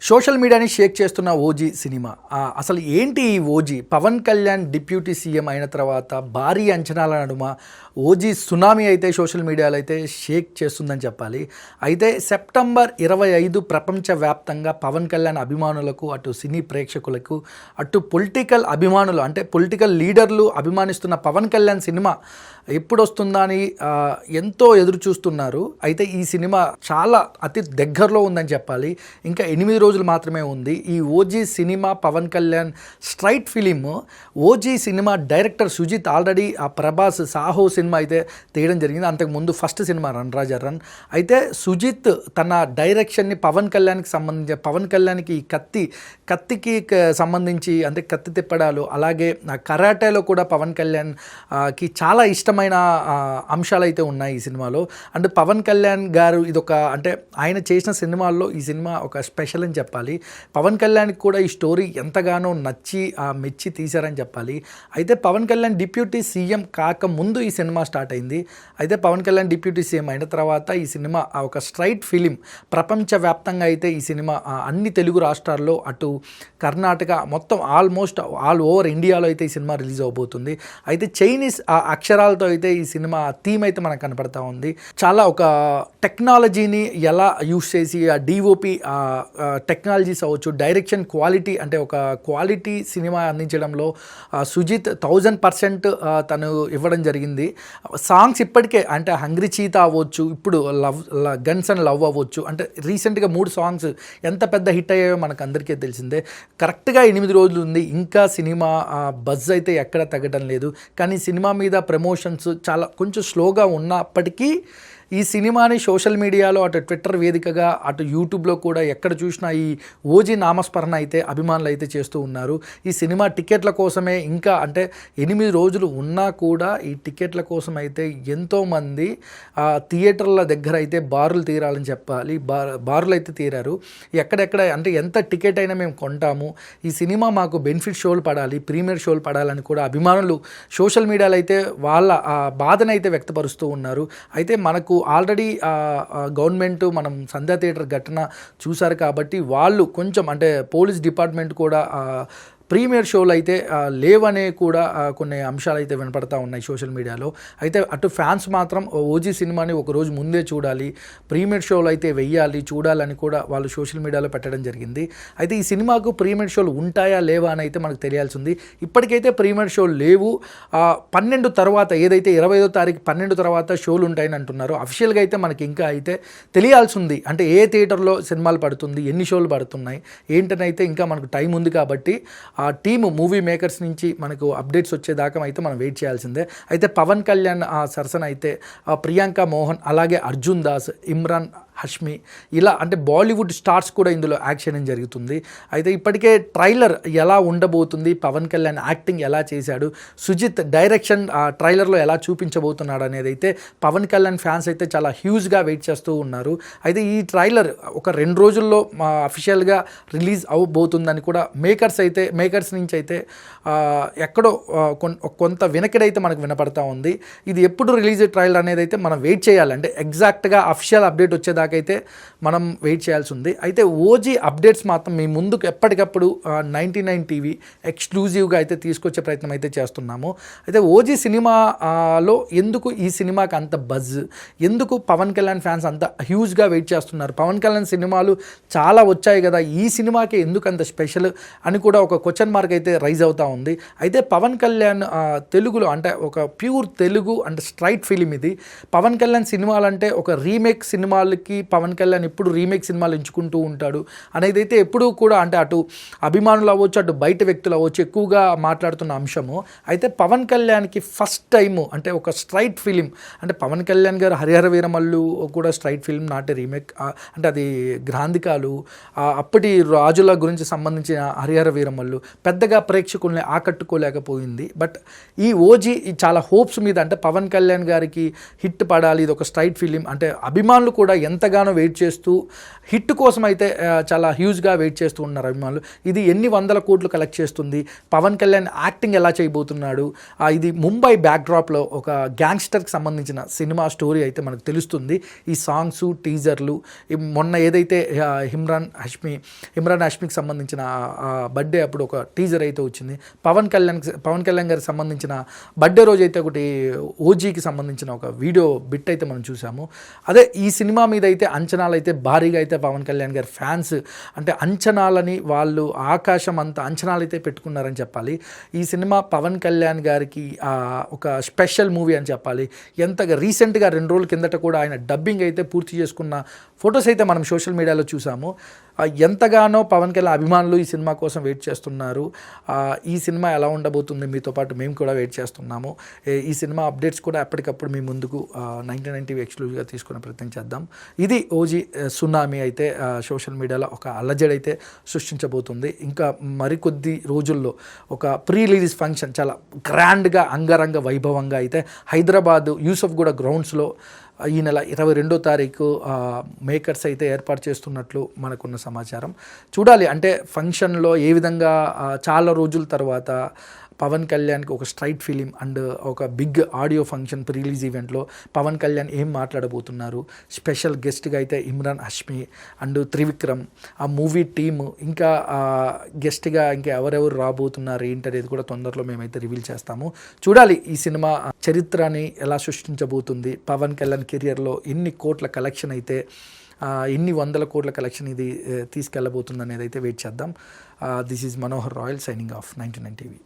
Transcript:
Social మీడియాని షేక్ చేస్తున్న OG cinema అసలు ఏంటి ఈ OG? Pawan Kalyan deputy CM అయిన తర్వాత భారీ అంచనాల నడుమ ఓజీ సునామీ అయితే సోషల్ మీడియాలో అయితే షేక్ చేస్తుందని చెప్పాలి. అయితే సెప్టెంబర్ 25 ప్రపంచవ్యాప్తంగా పవన్ కళ్యాణ్ అభిమానులకు, అటు సినీ ప్రేక్షకులకు, అటు పొలిటికల్ అభిమానులు అంటే పొలిటికల్ లీడర్లు అభిమానిస్తున్న పవన్ కళ్యాణ్ సినిమా ఎప్పుడు వస్తుందా అని ఎంతో ఎదురు చూస్తున్నారు. అయితే ఈ సినిమా చాలా అతి దగ్గరలో ఉందని చెప్పాలి. ఇంకా 8 రోజులు మాత్రమే ఉంది. ఈ OG cinema Pawan Kalyan straight film. OG cinema director Sujeeth already ఆ ప్రభాస్ సాహో సినిమా అయితే తీయడం జరిగింది. అంతకుముందు first cinema run Raja run. అయితే సుజిత్ తన డైరెక్షన్ని పవన్ కళ్యాణ్కి సంబంధించి, పవన్ కళ్యాణ్కి ఈ కత్తికి సంబంధించి అంటే కత్తి తిప్పడాలు, అలాగే కరాటేలో కూడా పవన్ కళ్యాణ్కి చాలా ఇష్టమైన అంశాలు అయితే ఉన్నాయి ఈ సినిమాలో. అండ్ పవన్ కళ్యాణ్ గారు ఇదొక అంటే ఆయన చేసిన సినిమాల్లో ఈ సినిమా ఒక స్పెషల్ అని చెప్పాలి. పవన్ కళ్యాణ్కి కూడా ఈ స్టోరీ ఎంతగానో నచ్చి మెచ్చి తీశారని చెప్పాలి. అయితే పవన్ కళ్యాణ్ డిప్యూటీ సీఎం కాకముందు ఈ సినిమా స్టార్ట్ అయింది. అయితే పవన్ కళ్యాణ్ డిప్యూటీ సీఎం అయిన తర్వాత ఈ సినిమా ఒక స్ట్రైట్ ఫిలిం ప్రపంచవ్యాప్తంగా అయితే ఈ సినిమా అన్ని తెలుగు రాష్ట్రాల్లో, అటు కర్ణాటక, మొత్తం ఆల్మోస్ట్ ఆల్ ఓవర్ ఇండియాలో అయితే ఈ సినిమా రిలీజ్ అవబోతుంది. అయితే చైనీస్ అక్షరాలతో అయితే ఈ సినిమా థీమ్ అయితే మనకు కనపడతా ఉంది. చాలా ఒక టెక్నాలజీని ఎలా యూస్ చేసి ఆ డిఓపి టెక్నాలజీస్ అవ్వచ్చు, డైరెక్షన్ క్వాలిటీ అంటే ఒక క్వాలిటీ సినిమా అందించడంలో సుజిత్ 1000% తను ఇవ్వడం జరిగింది. సాంగ్స్ ఇప్పటికే అంటే హంగ్రీ చీతా అవ్వచ్చు, ఇప్పుడు గన్స్ అండ్ లవ్ అవ్వచ్చు, అంటే రీసెంట్గా 3 సాంగ్స్ ఎంత పెద్ద హిట్ అయ్యాయో మనకు అందరికీ తెలిసిందే. కరెక్ట్గా 8 రోజులు ఉంది. ఇంకా సినిమా బజ్ అయితే ఎక్కడ తగ్గడం లేదు. కానీ సినిమా మీద ప్రమోషన్స్ చాలా కొంచెం స్లోగా ఉన్నప్పటికీ ఈ సినిమాని సోషల్ మీడియాలో, అటు ట్విట్టర్ వేదికగా, అటు యూట్యూబ్లో కూడా ఎక్కడ చూసినా ఈ ఓజీ నామస్మరణ అయితే అభిమానులు అయితే చేస్తూ ఉన్నారు. ఈ సినిమా టికెట్ల కోసమే ఇంకా అంటే 8 రోజులు ఉన్నా కూడా ఈ టికెట్ల కోసం అయితే ఎంతోమంది థియేటర్ల దగ్గర అయితే బారులు తీరాలని చెప్పాలి. బారులు అయితే తీరారు. ఎక్కడెక్కడ అంటే ఎంత టికెట్ అయినా మేము కొంటాము, ఈ సినిమా మాకు బెనిఫిట్ షోలు పడాలి, ప్రీమియర్ షోలు పడాలని కూడా అభిమానులు సోషల్ మీడియాలో అయితే వాళ్ళ బాధనైతే వ్యక్తపరుస్తూ ఉన్నారు. అయితే మనకు ఆల్రెడీ గవర్నమెంట్ మనం సంధ్యా థియేటర్ ఘటన చూశారు కాబట్టి వాళ్ళు కొంచెం అంటే పోలీస్ డిపార్ట్మెంట్ కూడా ప్రీమియర్ షోలు అయితే లేవనే కూడా కొన్ని అంశాలు అయితే వినపడతా ఉన్నాయి సోషల్ మీడియాలో. అయితే అటు ఫ్యాన్స్ మాత్రం ఓజీ సినిమాని ఒకరోజు ముందే చూడాలి, ప్రీమియర్ షోలు అయితే వెయ్యాలి, చూడాలని కూడా వాళ్ళు సోషల్ మీడియాలో పెట్టడం జరిగింది. అయితే ఈ సినిమాకు ప్రీమియర్ షోలు ఉంటాయా లేవా అని అయితే మనకు తెలియాల్సి ఉంది. ఇప్పటికైతే ప్రీమియర్ షోలు లేవు. 12 తర్వాత ఏదైతే 25వ తారీఖు 12 తర్వాత షోలు ఉంటాయని అంటున్నారు. అఫీషియల్గా అయితే మనకి ఇంకా అయితే తెలియాల్సి ఉంది. అంటే ఏ థియేటర్లో సినిమాలు పడుతుంది, ఎన్ని షోలు పడుతున్నాయి ఏంటని అయితే ఇంకా మనకు టైం ఉంది. కాబట్టి ఆ టీము మూవీ మేకర్స్ నుంచి మనకు అప్డేట్స్ వచ్చేదాకా అయితే మనం వెయిట్ చేయాల్సిందే. అయితే పవన్ కళ్యాణ్ సరసన అయితే ప్రియాంక మోహన్, అలాగే అర్జున్ దాస్, ఇమ్రాన్ హష్మి, ఇలా అంటే బాలీవుడ్ స్టార్స్ కూడా ఇందులో యాక్ట్ చేయడం జరుగుతుంది. అయితే ఇప్పటికే ట్రైలర్ ఎలా ఉండబోతుంది, పవన్ కళ్యాణ్ యాక్టింగ్ ఎలా చేశాడు, సుజిత్ డైరెక్షన్ ట్రైలర్లో ఎలా చూపించబోతున్నాడు అనేది అయితే పవన్ కళ్యాణ్ ఫ్యాన్స్ అయితే చాలా హ్యూజ్గా వెయిట్ చేస్తూ ఉన్నారు. అయితే ఈ ట్రైలర్ ఒక 2 రోజుల్లో అఫీషియల్గా రిలీజ్ అవబోతుందని కూడా మేకర్స్ నుంచి అయితే ఎక్కడో కొంత వినకడైతే మనకు వినపడతా ఉంది. ఇది ఎప్పుడు రిలీజ్ ట్రైలర్ అనేది అయితే మనం వెయిట్ చేయాలి. అంటే ఎగ్జాక్ట్గా అఫీషియల్ అప్డేట్ వచ్చేదాకా అయితే మనం వెయిట్ చేయాల్సి ఉంది. అయితే ఓజీ అప్డేట్స్ మాత్రం మీ ముందుకు ఎప్పటికప్పుడు 99 టీవీ ఎక్స్క్లూజివ్గా అయితే తీసుకొచ్చే ప్రయత్నం అయితే చేస్తున్నాము. అయితే ఓజీ సినిమాలో ఎందుకు ఈ సినిమాకి అంత బజ్, ఎందుకు పవన్ కళ్యాణ్ ఫ్యాన్స్ అంత హ్యూజ్గా వెయిట్ చేస్తున్నారు, పవన్ కళ్యాణ్ సినిమాలు చాలా వచ్చాయి కదా, ఈ సినిమాకి ఎందుకు అంత స్పెషల్ అని కూడా ఒక క్వశ్చన్ మార్క్ అయితే రైజ్ అవుతూ ఉంది. అయితే పవన్ కళ్యాణ్ తెలుగులో అంటే ఒక ప్యూర్ తెలుగు అంటే స్ట్రైట్ ఫిలిం ఇది. పవన్ కళ్యాణ్ సినిమాలు అంటే ఒక రీమేక్ సినిమాలకి పవన్ కళ్యాణ్ ఎప్పుడు రీమేక్ సినిమాలు ఎంచుకుంటూ ఉంటాడు అనేది అయితే ఎప్పుడూ కూడా అంటే అటు అభిమానులు అవ్వచ్చు, అటు బయట వ్యక్తులు అవ్వచ్చు ఎక్కువగా మాట్లాడుతున్న అంశము. అయితే పవన్ కళ్యాణ్కి ఫస్ట్ టైము అంటే ఒక స్ట్రైట్ ఫిలిం అంటే పవన్ కళ్యాణ్ గారు హరిహర వీరమల్లు కూడా స్ట్రైట్ ఫిలిం, నాట్ రీమేక్. అంటే అది గ్రాంధికాలు, అప్పటి రాజుల గురించి సంబంధించిన హరిహర వీరమల్లు పెద్దగా ప్రేక్షకుల్ని ఆకట్టుకోలేకపోయింది. బట్ ఈ ఓజీ చాలా హోప్స్ మీద అంటే పవన్ కళ్యాణ్ గారికి హిట్ పడాలి, ఇది ఒక స్ట్రైట్ ఫిలిం అంటే అభిమానులు కూడా ఎంత ఎంతగానో వెయిట్ చేస్తూ హిట్ కోసం అయితే చాలా హ్యూజ్గా వెయిట్ చేస్తూ ఉన్నారు అభిమానులు. ఇది ఎన్ని వందల కోట్లు కలెక్ట్ చేస్తుంది, పవన్ కళ్యాణ్ యాక్టింగ్ ఎలా చేయబోతున్నాడు, ఇది ముంబై బ్యాక్డ్రాప్లో ఒక గ్యాంగ్స్టర్కి సంబంధించిన సినిమా స్టోరీ అయితే మనకు తెలుస్తుంది. ఈ సాంగ్స్, టీజర్లు, మొన్న ఏదైతే ఇమ్రాన్ హష్మీకి సంబంధించిన బర్త్డే అప్పుడు ఒక టీజర్ అయితే వచ్చింది. పవన్ కళ్యాణ్ గారికి సంబంధించిన బర్త్డే రోజు అయితే ఒకటి ఓజీకి సంబంధించిన ఒక వీడియో బిట్ అయితే మనం చూసాము. అదే ఈ సినిమా మీద అయితే అంచనాలు అయితే భారీగా అయితే పవన్ కళ్యాణ్ గారి ఫ్యాన్స్ అంటే అంచనాలని వాళ్ళు ఆకాశం అంత అంచనాలు అయితే పెట్టుకున్నారని చెప్పాలి. ఈ సినిమా పవన్ కళ్యాణ్ గారికి ఒక స్పెషల్ మూవీ అని చెప్పాలి. ఎంతగా రీసెంట్గా 2 రోజుల కిందట కూడా ఆయన డబ్బింగ్ అయితే పూర్తి చేసుకున్న ఫొటోస్ అయితే మనం సోషల్ మీడియాలో చూసాము. ఎంతగానో పవన్ కళ్యాణ్ అభిమానులు ఈ సినిమా కోసం వెయిట్ చేస్తున్నారు. ఈ సినిమా ఎలా ఉండబోతుంది మీతో పాటు మేము కూడా వెయిట్ చేస్తున్నాము. ఈ సినిమా అప్డేట్స్ కూడా ఎప్పటికప్పుడు మీ ముందుకు 99 టీవీ ఎక్స్క్లూజివ్గా తీసుకునే ప్రయత్నం చేద్దాం. ఇది ఓజీ సునామీ అయితే సోషల్ మీడియాలో ఒక అల్లజడి అయితే సృష్టించబోతుంది. ఇంకా మరికొద్ది రోజుల్లో ఒక ప్రీ రిలీజ్ ఫంక్షన్ చాలా గ్రాండ్గా అంగరంగ వైభవంగా అయితే హైదరాబాద్ యూసఫ్గూడ గ్రౌండ్స్లో ఈ నెల 22వ తారీఖు మేకర్స్ అయితే ఏర్పాటు చేస్తున్నట్లు మనకున్న సమాచారం. చూడాలి అంటే ఫంక్షన్లో ఏ విధంగా చాలా రోజుల తర్వాత పవన్ కళ్యాణ్కి ఒక స్ట్రైట్ ఫిలిం అండ్ ఒక big audio function pre release ఈవెంట్లో పవన్ కళ్యాణ్ ఏం మాట్లాడబోతున్నారు, స్పెషల్ గెస్ట్గా అయితే ఇమ్రాన్ హష్మీ అండ్ త్రివిక్రమ్, ఆ మూవీ టీము, ఇంకా గెస్ట్గా ఇంకా ఎవరెవరు రాబోతున్నారు ఏంటనేది కూడా తొందరలో మేమైతే రివీల్ చేస్తాము. చూడాలి ఈ సినిమా చరిత్రని ఎలా సృష్టించబోతుంది, పవన్ కళ్యాణ్ కెరియర్లో ఎన్ని కోట్ల కలెక్షన్ అయితే ఎన్ని వందల కోట్ల కలెక్షన్ ఇది తీసుకెళ్ళబోతుంది అనేది అయితే వెయిట్ చేద్దాం. This is Manohar royal signing off 99 TV.